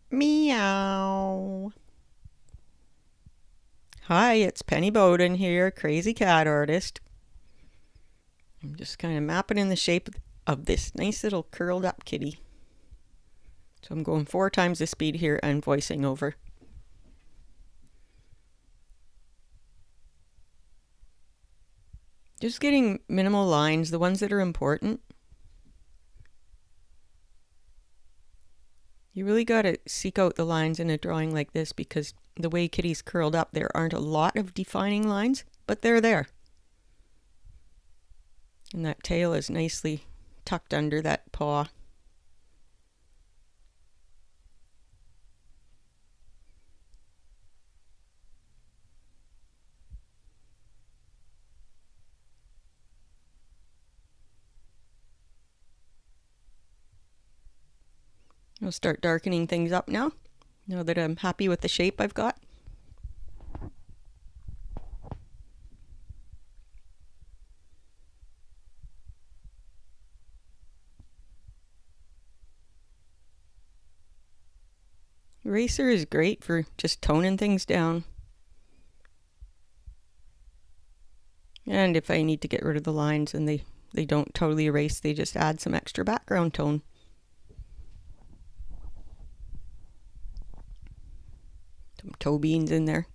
Meow. Hi, it's Penny Bowden here, crazy cat artist. I'm just kind of mapping in the shape of this nice little curled up kitty. So I'm going 4 times the speed here and voicing over. Just getting minimal lines, the ones that are important. You really got to seek out the lines in a drawing like this because the way kitty's curled up, there aren't a lot of defining lines, but they're there. And that tail is nicely tucked under that paw. I'll start darkening things up now that I'm happy with the shape I've got. Eraser is great for just toning things down. And if I need to get rid of the lines and they don't totally erase, they just add some extra background tone. Some toe beans in there.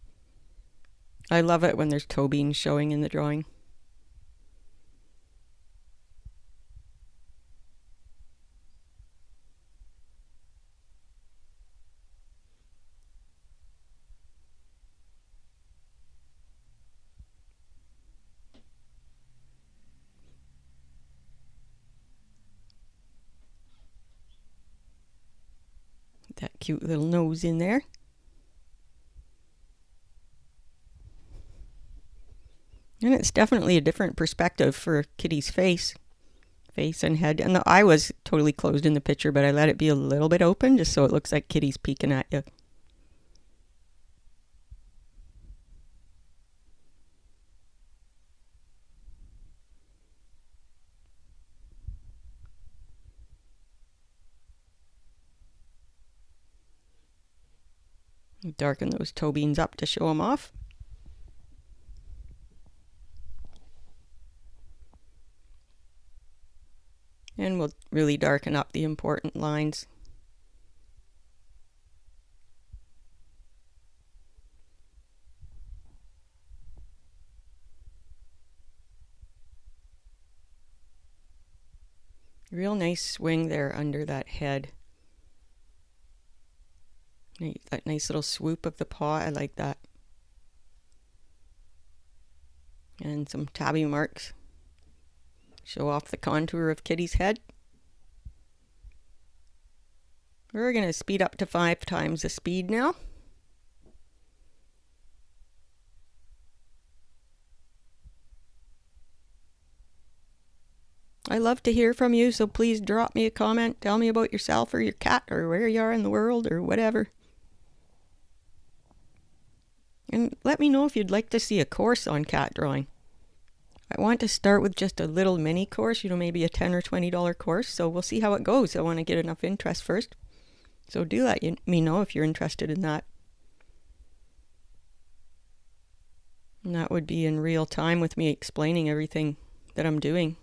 I love it when there's toe beans showing in the drawing. That cute little nose in there. And it's definitely a different perspective for a kitty's face and head. And the eye was totally closed in the picture, but I let it be a little bit open just so it looks like kitty's peeking at you. Darken those toe beans up to show them off. And we'll really darken up the important lines. Real nice swing there under that head. That nice little swoop of the paw, I like that. And some tabby marks. Show off the contour of kitty's head. We're going to speed up to 5 times the speed now. I love to hear from you, so please drop me a comment. Tell me about yourself or your cat or where you are in the world or whatever. And let me know if you'd like to see a course on cat drawing. I want to start with just a little mini course, maybe a $10 or $20 course. So we'll see how it goes. I want to get enough interest first. So do let me know if you're interested in that. And that would be in real time with me explaining everything that I'm doing.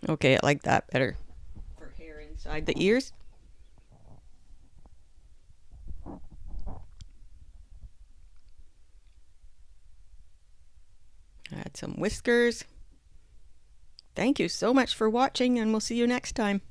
Okay, I like that better. For hair inside the ears. Add some whiskers. Thank you so much for watching, and we'll see you next time.